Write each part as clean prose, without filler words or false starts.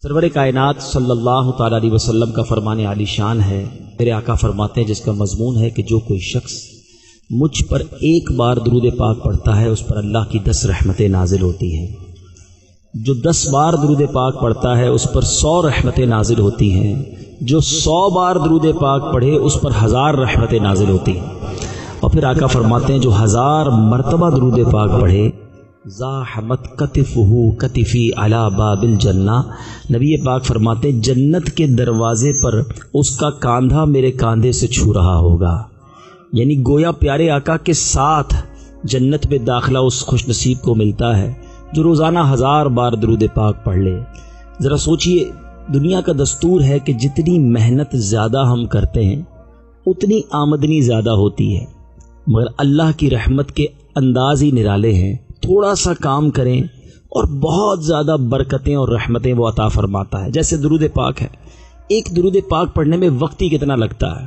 Server कायनात सल्लल्लाहु ताला अलैहि वसल्लम का फरमान आली शान है। मेरे आका फरमाते हैं जिसका मजमून है कि जो कोई शख्स मुझ पर एक बार दरूद पाक पढ़ता है उस पर अल्लाह की 10 रहमतें नाजिल होती हैं। जो 10 बार दरूद पाक पढ़ता है उस पर 100 रहमतें नाजिल होती हैं। जो 100 बार दरूद पाक पढ़े उस पर 1000 रहमतें नाजिल होती हैं। और फिर आका फरमाते हैं जो 1000 मरतबा दरूद पाक पढ़े ज़ाहमत कतिफ़ुहु कतिफ़ी अला बाबिल जन्ना, नबी पाक फरमाते जन्नत के दरवाज़े पर उसका कांधा मेरे कांधे से छू रहा होगा। यानी गोया प्यारे आका के साथ जन्नत में दाखिला उस खुश नसीब को मिलता है जो रोज़ाना 1000 बार दरूद पाक पढ़ ले। ज़रा सोचिए, दुनिया का दस्तूर है कि जितनी मेहनत ज़्यादा हम करते हैं उतनी आमदनी ज़्यादा होती है, मगर अल्लाह की रहमत के अंदाज ही निराले हैं। थोड़ा सा काम करें और बहुत ज़्यादा बरकतें और रहमतें वो अता फरमाता है। जैसे दरूद पाक है, एक दरूद पाक पढ़ने में वक्त ही कितना लगता है।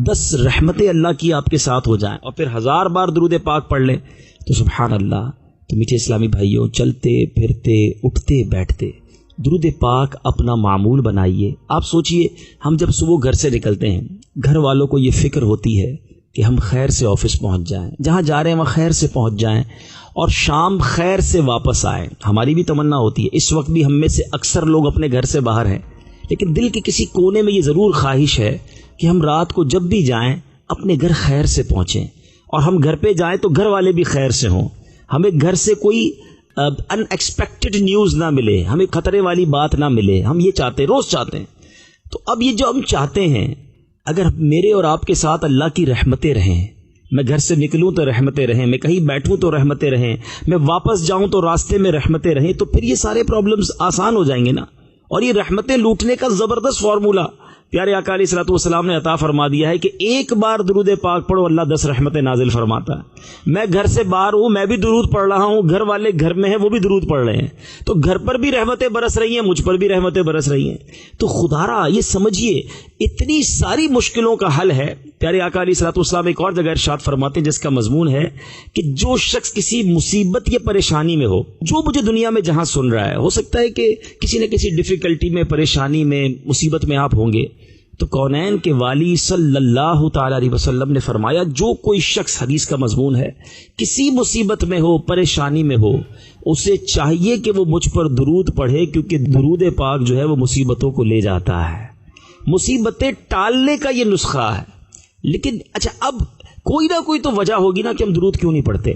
10 रहमतें अल्लाह की आपके साथ हो जाएं और फिर 1000 बार दरूद पाक पढ़ लें तो सुभान अल्लाह। तो मीठे इस्लामी भाइयों, चलते फिरते उठते बैठते दरूद पाक अपना मामूल बनाइए। आप सोचिए, हम जब सुबह घर से निकलते हैं, घर वालों को ये फिक्र होती है कि हम खैर से ऑफिस पहुंच जाएं, जहां जा रहे हैं वहां खैर से पहुंच जाएं और शाम खैर से वापस आएं। हमारी भी तमन्ना होती है। इस वक्त भी हम में से अक्सर लोग अपने घर से बाहर हैं, लेकिन दिल के किसी कोने में ये ज़रूर ख्वाहिश है कि हम रात को जब भी जाएं अपने घर खैर से पहुंचें, और हम घर पे जाएं तो घर वाले भी खैर से हों। हमें घर से कोई अनएक्सपेक्टेड न्यूज़ ना मिले, हमें खतरे वाली बात ना मिले। हम ये चाहते, रोज़ चाहते हैं। तो अब ये जो हम चाहते हैं, अगर मेरे और आपके साथ अल्लाह की रहमतें रहें, मैं घर से निकलूं तो रहमतें रहें, मैं कहीं बैठूं तो रहमतें रहें, मैं वापस जाऊं तो रास्ते में रहमतें रहें, तो फिर ये सारे प्रॉब्लम्स आसान हो जाएंगे ना। और ये रहमतें लूटने का ज़बरदस्त फार्मूला प्यारे आका अलैहिस्सलातु वस्सलाम ने अता फरमा दिया है कि एक बार दुरूद पाक पढ़ो, अल्लाह 10 रहमतें नाजिल फरमाता है। मैं घर से बाहर हूं, मैं भी दुरूद पढ़ रहा हूं, घर वाले घर में हैं, वो भी दुरूद पढ़ रहे हैं, तो घर पर भी रहमतें बरस रही हैं, मुझ पर भी रहमतें बरस रही हैं। तो खुदारा ये समझिए, इतनी सारी मुश्किलों का हल है। प्यारे आका अलैहिस्सलातु वस्सलाम एक और जगह इरशाद फरमाते हैं जिसका मजमून है कि जो शख्स किसी मुसीबत या परेशानी में हो, जो मुझे दुनिया में जहां सुन रहा है, हो सकता है कि किसी न किसी डिफिकल्टी में, परेशानी में, मुसीबत में आप होंगे, तो कौनैन के वाली सल्लल्लाहु ताला अलैहि वसल्लम ने फरमाया जो कोई शख्स, हदीस का मजमून है, किसी मुसीबत में हो, परेशानी में हो, उसे चाहिए कि वो मुझ पर दुरूद पढ़े, क्योंकि दुरूद पाक जो है वो मुसीबतों को ले जाता है। मुसीबतें टालने का ये नुस्खा है। लेकिन अच्छा, अब कोई ना कोई तो वजह होगी ना कि हम दुरूद क्यों नहीं पढ़ते।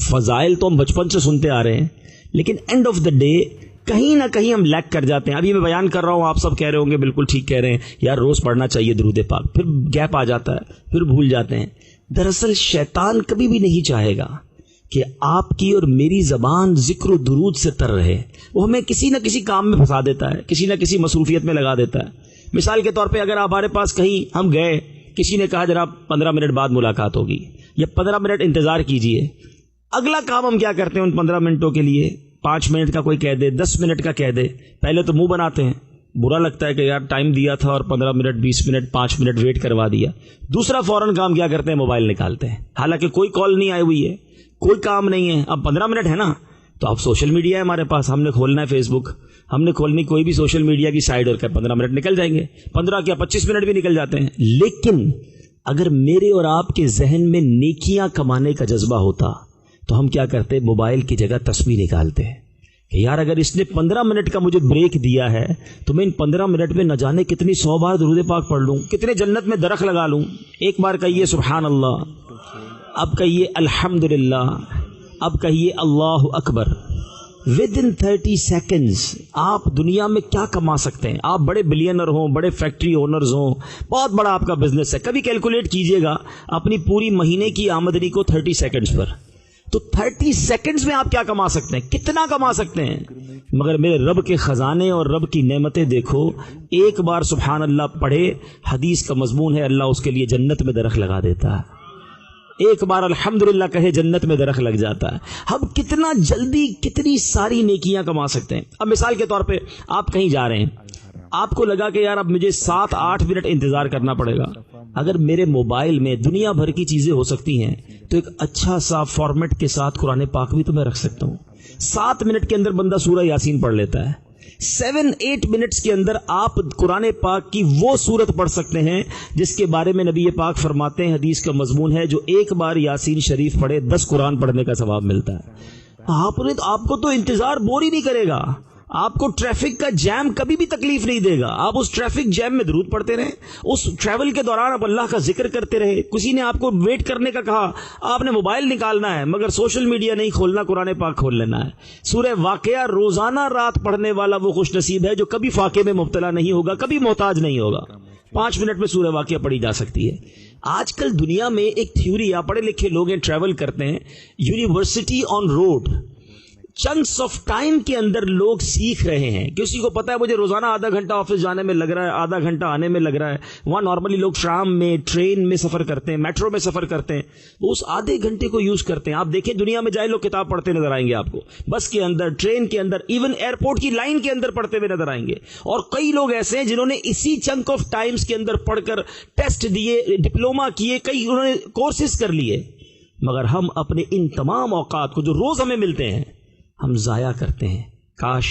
फजाइल तो हम बचपन से सुनते आ रहे हैं, लेकिन एंड ऑफ द डे कहीं ना कहीं हम लैक कर जाते हैं। अभी मैं बयान कर रहा हूं, आप सब कह रहे होंगे बिल्कुल ठीक कह रहे हैं, यार रोज पढ़ना चाहिए दुरूद पाक, फिर गैप आ जाता है, फिर भूल जाते हैं। दरअसल शैतान कभी भी नहीं चाहेगा कि आपकी और मेरी जबान जिक्र दुरूद से तर रहे। वो हमें किसी न किसी काम में फंसा देता है, किसी न किसी मसरूफियत में लगा देता है। मिसाल के तौर पर अगर हमारे पास कहीं हम गए, किसी ने कहा जरा 15 मिनट बाद मुलाकात होगी या 15 मिनट इंतजार कीजिए, अगला काम हम क्या करते हैं उन 15 मिनटों के लिए? 5 मिनट का कोई कह दे, 10 मिनट का कह दे, पहले तो मुंह बनाते हैं, बुरा लगता है कि यार टाइम दिया था और 15 मिनट 20 मिनट 5 मिनट वेट करवा दिया। दूसरा फौरन काम क्या करते हैं? मोबाइल निकालते हैं, हालांकि कोई कॉल नहीं आई हुई है, कोई काम नहीं है, अब 15 मिनट है ना, तो अब सोशल मीडिया है हमारे पास, हमने खोलना है फेसबुक, हमने खोलनी कोई भी सोशल मीडिया की साइड, और 15 मिनट निकल जाएंगे, 15 क्या 25 मिनट भी निकल जाते हैं। लेकिन अगर मेरे और आपके जहन में नेकियां कमाने का जज्बा होता तो हम क्या करते? मोबाइल की जगह तस्बीह निकालते हैं कि यार अगर इसने 15 मिनट का मुझे ब्रेक दिया है तो मैं इन 15 मिनट में न जाने कितनी 100 बार दुरूद पाक पढ़ लूं, कितने जन्नत में दरख्त लगा लूं। एक बार कहिए सुभान अल्लाह, अब कहिए अल्हम्दुलिल्लाह, अब कहिए अल्लाहु अकबर। विद इन 30 सेकेंड्स आप दुनिया में क्या कमा सकते हैं? आप बड़े बिलियनर हों, बड़े फैक्ट्री ओनर्स हों, बहुत बड़ा आपका बिजनेस है, कभी कैलकुलेट कीजिएगा अपनी पूरी महीने की आमदनी को 30 सेकेंड्स पर, तो 30 सेकेंड्स में आप क्या कमा सकते हैं? कितना कमा सकते हैं? मगर मेरे रब के खजाने और रब की नेमतें देखो। एक बार सुभान अल्लाह पढ़े, हदीस का मजमून है, अल्लाह उसके लिए जन्नत में दरख्त लगा देता है। एक बार अल्हम्दुलिल्लाह कहे, जन्नत में दरख्त लग जाता है। हम कितना जल्दी कितनी सारी नेकियां कमा सकते हैं। अब मिसाल के तौर पे आप कहीं जा रहे हैं, आपको लगा कि यार अब मुझे 7-8 मिनट इंतजार करना पड़ेगा। अगर मेरे मोबाइल में दुनिया भर की चीजें हो सकती हैं, तो एक अच्छा सा फॉर्मेट के साथ कुरान पाक भी तो मैं रख सकता हूँ। 7 मिनट के अंदर बंदा सूरह यासीन पढ़ लेता है, 7-8 منٹس کے اندر آپ قرآن پاک کی وہ سورت پڑھ سکتے ہیں جس کے بارے میں نبی پاک فرماتے ہیں، حدیث کا مضمون ہے، جو ایک بار یاسین شریف پڑھے 10 قرآن پڑھنے کا ثواب ملتا ہے۔ آپ کو تو انتظار بور ہی نہیں کرے گا، آپ کو ٹریفک کا جیم کبھی بھی تکلیف نہیں دے گا، آپ اس ٹریفک جیم میں درود پڑھتے رہیں، اس ٹریول کے دوران آپ اللہ کا ذکر کرتے رہے۔ کسی نے آپ کو ویٹ کرنے کا کہا، آپ نے موبائل نکالنا ہے مگر سوشل میڈیا نہیں کھولنا، قرآن پاک کھول لینا ہے۔ سورہ واقعہ روزانہ رات پڑھنے والا وہ خوش نصیب ہے جو کبھی فاقے میں مبتلا نہیں ہوگا، کبھی محتاج نہیں ہوگا۔ 5 منٹ میں سورہ واقعہ پڑھی جا سکتی ہے۔ آج کل دنیا میں ایک تھیوری، آپ پڑھے لکھے لوگ ہیں، ٹریول کرتے ہیں، university on road, chunks of time کے اندر لوگ سیکھ رہے ہیں۔ کسی کو پتا ہے مجھے روزانہ آدھا گھنٹہ آفس جانے میں لگ رہا ہے، آدھا گھنٹہ آنے میں لگ رہا ہے، وہاں نارملی لوگ ٹرام میں، ٹرین میں سفر کرتے ہیں، میٹرو میں سفر کرتے ہیں، وہ اس آدھے گھنٹے کو یوز کرتے ہیں۔ آپ دیکھیں دنیا میں جائے لوگ کتاب پڑھتے نظر آئیں گے آپ کو، بس کے اندر، ٹرین کے اندر، ایون ایئرپورٹ کی لائن کے اندر پڑھتے ہوئے نظر آئیں گے۔ اور کئی لوگ ایسے ہیں جنہوں نے اسی چنک آف ٹائمز کے اندر پڑھ کر ٹیسٹ دیے، ڈپلوما کیے، کئی انہوں نے کورسز کر لیے، مگر ہم اپنے ان تمام اوقات کو جو روز ہمیں ملتے ہیں ہم ضائع کرتے ہیں۔ کاش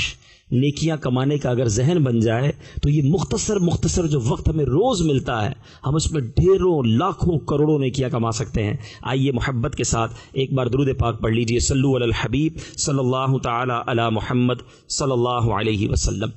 نیکیاں کمانے کا اگر ذہن بن جائے تو یہ مختصر جو وقت ہمیں روز ملتا ہے، ہم اس میں ڈھیروں لاکھوں کروڑوں نیکیاں کما سکتے ہیں۔ آئیے محبت کے ساتھ ایک بار درود پاک پڑھ لیجئے، صلو علی الحبیب صلی اللہ تعالی علی محمد صلی اللہ علیہ وسلم۔